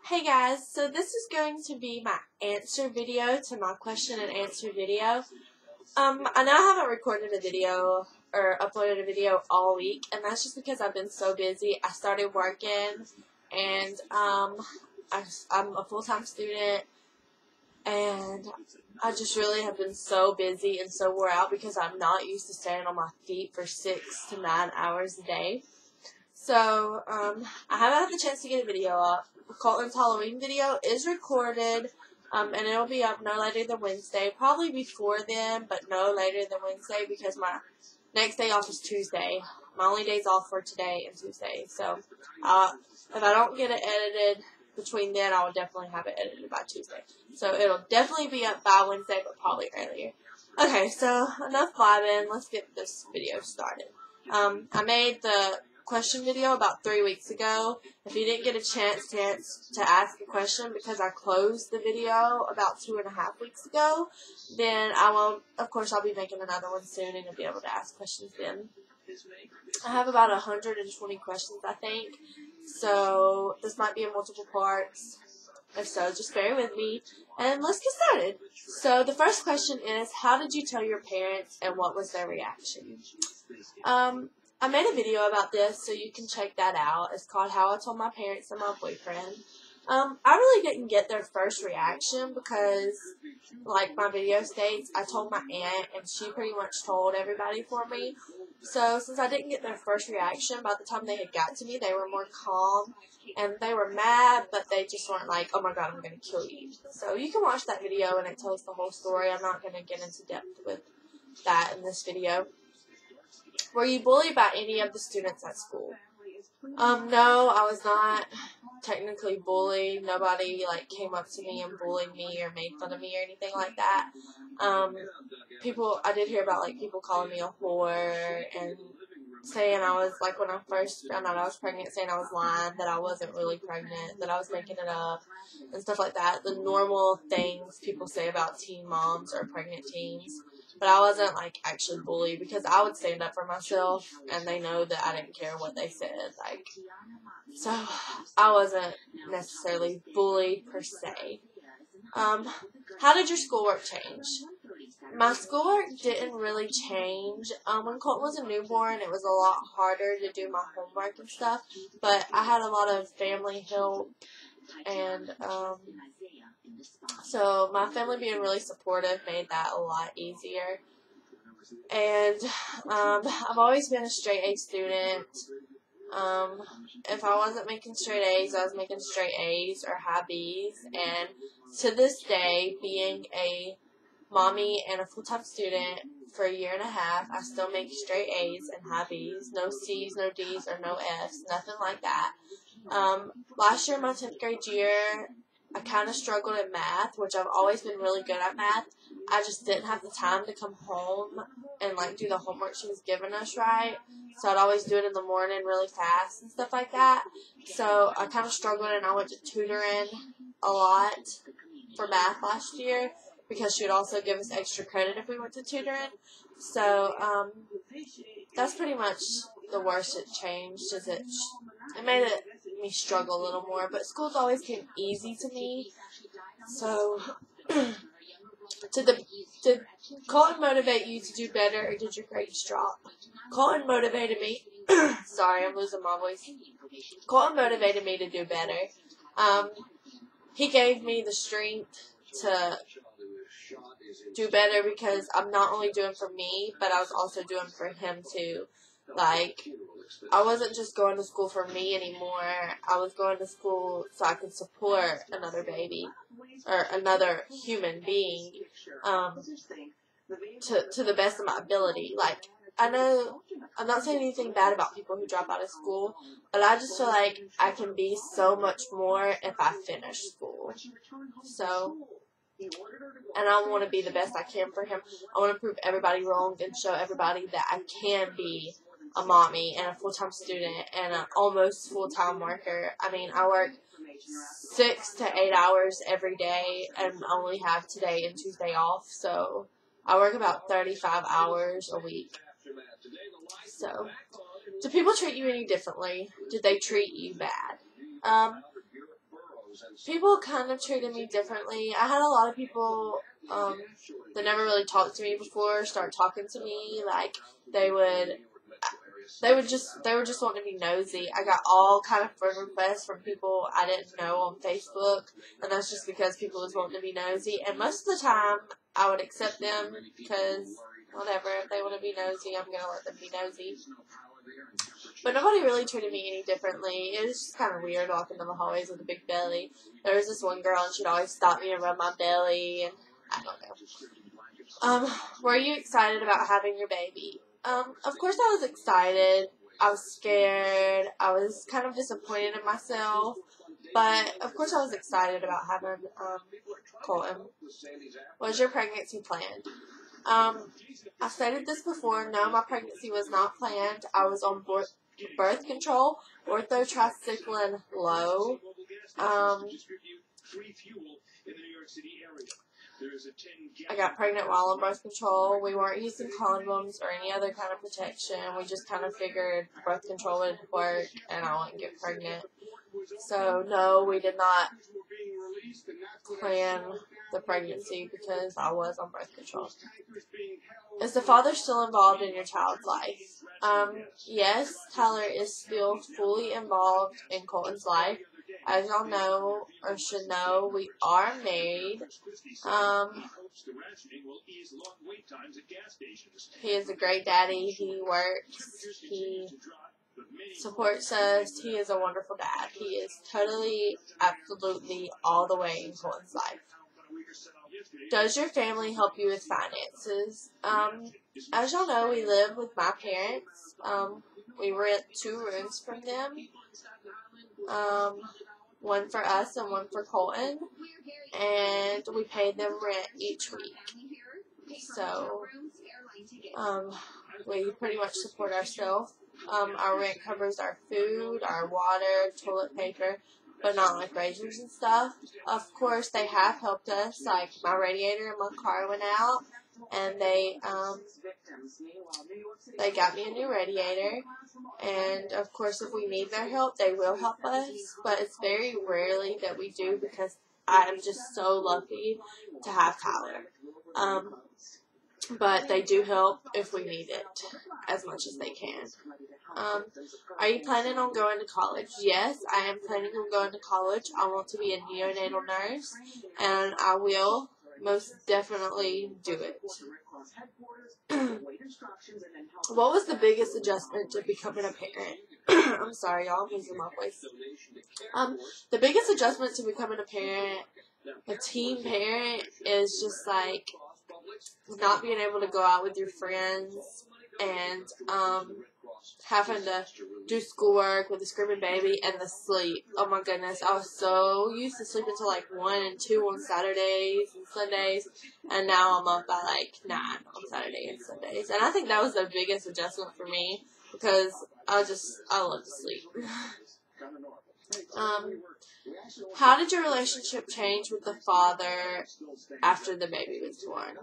Hey guys, so this is going to be my answer video to my question and answer video. I know I haven't recorded a video or uploaded a video all week, and that's just because I've been so busy. I started working, and I'm a full-time student, and I just really have been so busy and so wore out because I'm not used to standing on my feet for 6 to 9 hours a day. So, I haven't had the chance to get a video up. Colton's Halloween video is recorded, and it'll be up no later than Wednesday. Probably before then, but no later than Wednesday because my next day off is Tuesday. My only days off for today and Tuesday. So, if I don't get it edited between then, I will definitely have it edited by Tuesday. So, it'll definitely be up by Wednesday, but probably earlier. Okay, so enough blabbing. Let's get this video started. I made the question video about 3 weeks ago. If you didn't get a chance to ask a question because I closed the video about 2.5 weeks ago, then of course I'll be making another one soon and you'll be able to ask questions then. I have about 120 questions, I think, so this might be in multiple parts. If so, just bear with me, and let's get started. So the first question is, how did you tell your parents, and what was their reaction? I made a video about this, so you can check that out. It's called How I Told My Parents and My Boyfriend. I really didn't get their first reaction because, like my video states, I told my aunt, and she pretty much told everybody for me. So since I didn't get their first reaction, by the time they had got to me, they were more calm. And they were mad, but they just weren't like, oh my god, I'm going to kill you. So you can watch that video and it tells the whole story. I'm not going to get into depth with that in this video. Were you bullied by any of the students at school? No, I was not technically bullied. Nobody came up to me and bullied me or made fun of me or anything like that. I did hear about people calling me a whore and saying I was, when I first found out I was pregnant, saying I was lying, that I wasn't really pregnant, that I was making it up, and stuff like that. The normal things people say about teen moms or pregnant teens. But I wasn't, actually bullied because I would stand up for myself, and they know that I didn't care what they said. So I wasn't necessarily bullied per se. How did your schoolwork change? My schoolwork didn't really change. When Colton was a newborn, it was a lot harder to do my homework and stuff, but I had a lot of family help, and so my family being really supportive made that a lot easier. And I've always been a straight A student. If I wasn't making straight A's, I was making straight A's or high B's, and to this day, being a mommy and a full-time student for 1.5 years, I still make straight A's and high B's, no C's, no D's, or no F's, nothing like that. Last year, my 10th grade year, I kind of struggled in math, which I've always been really good at math. I just didn't have the time to come home and do the homework she was giving us right. So I'd always do it in the morning really fast and stuff like that. So I kind of struggled, and I went to tutoring a lot for math last year because she would also give us extra credit if we went to tutoring. So that's pretty much the worst it changed. It made me struggle a little more, but school's always came easy to me. So did Colton motivate you to do better, or did your grades drop? Colton motivated me. Sorry, I'm losing my voice. Colton motivated me to do better. He gave me the strength to do better because I'm not only doing for me, but I was also doing for him too. I wasn't just going to school for me anymore. I was going to school so I could support another baby or another human being to the best of my ability. I know I'm not saying anything bad about people who drop out of school, but I just feel like I can be so much more if I finish school. So, and I want to be the best I can for him. I want to prove everybody wrong and show everybody that I can be a mommy and a full-time student and an almost full-time worker. I mean, I work 6 to 8 hours every day and only have today and Tuesday off. So I work about 35 hours a week. So, do people treat you any differently? Did they treat you bad? people kind of treated me differently. I had a lot of people that never really talked to me before start talking to me. Like they were just wanting to be nosy. I got all kind of friend requests from people I didn't know on Facebook, and that's just because people was wanting to be nosy. And most of the time, I would accept them because whatever, if they want to be nosy, I'm gonna let them be nosy. But nobody really treated me any differently. It was just kind of weird walking down the hallways with a big belly. There was this one girl, and she'd always stop me and rub my belly, and I don't know. Were you excited about having your baby? Of course I was excited. I was scared. I was kind of disappointed in myself. But, of course I was excited about having, Colton. Was your pregnancy planned? I stated this before. No, my pregnancy was not planned. I was on birth control, orthotricycline low. I got pregnant while on birth control. We weren't using condoms or any other kind of protection. We just kind of figured birth control would work and I wouldn't get pregnant. So, no, we did not plan the pregnancy because I was on birth control. Is the father still involved in your child's life? Yes, Tyler is still fully involved in Colton's life. As y'all know, or should know, we are married. He is a great daddy. He works. He supports us. He is a wonderful dad. He is totally, absolutely all the way in Colton's life. Does your family help you with finances? As y'all know, we live with my parents. We rent 2 rooms from them. One for us and one for Colton. And we pay them rent each week. So, we pretty much support ourselves. Our rent covers our food, our water, toilet paper, but not like razors and stuff. Of course, they have helped us. Like my radiator in my car went out, and they got me a new radiator. And of course, if we need their help, they will help us. But it's very rarely that we do because I am just so lucky to have Tyler. But they do help if we need it as much as they can. Are you planning on going to college? Yes, I am planning on going to college. I want to be a neonatal nurse, and I will most definitely do it. What was the biggest adjustment to becoming a parent? I'm sorry, y'all, I'm losing my voice. The biggest adjustment to becoming a parent, a teen parent, is just like not being able to go out with your friends and having to do schoolwork with a screaming baby and the sleep. Oh my goodness, I was so used to sleeping till like 1 and 2 on Saturdays and Sundays, and now I'm up by like 9 on Saturday and Sundays. And I think that was the biggest adjustment for me because I love to sleep. How did your relationship change with the father after the baby was born?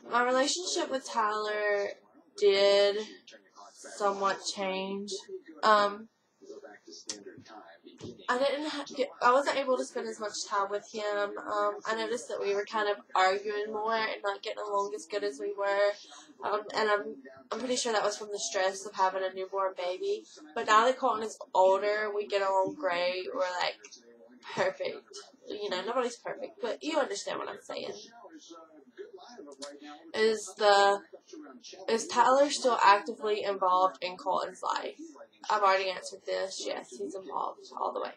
My relationship with Tyler did somewhat change. I wasn't able to spend as much time with him. I noticed that we were kind of arguing more and not getting along as good as we were. And I'm pretty sure that was from the stress of having a newborn baby. But now that Colton is older, we get along great. We're like perfect. You know, nobody's perfect, but you understand what I'm saying. Is Tyler still actively involved in Colton's life? I've already answered this. Yes, he's involved all the way.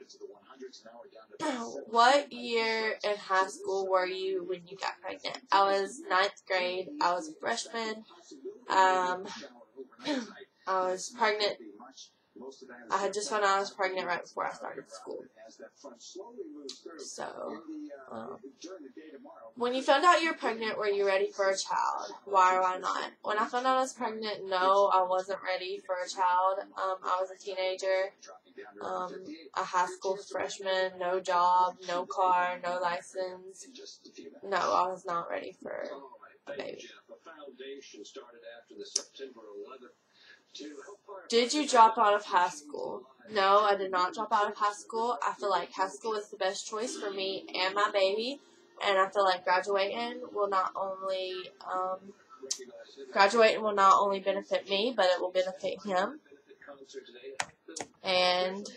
What year in high school were you when you got pregnant? I was 9th grade. I was a freshman. I was pregnant. I had just found out I was pregnant right before I started school. So, when you found out you were pregnant, were you ready for a child? Why or why not? When I found out I was pregnant, no, I wasn't ready for a child. I was a teenager, a high school freshman, no job, no car, no license. No, I was not ready for a baby. Did you drop out of high school? No, I did not drop out of high school. I feel like high school is the best choice for me and my baby. And I feel like graduating will not only benefit me, but it will benefit him. And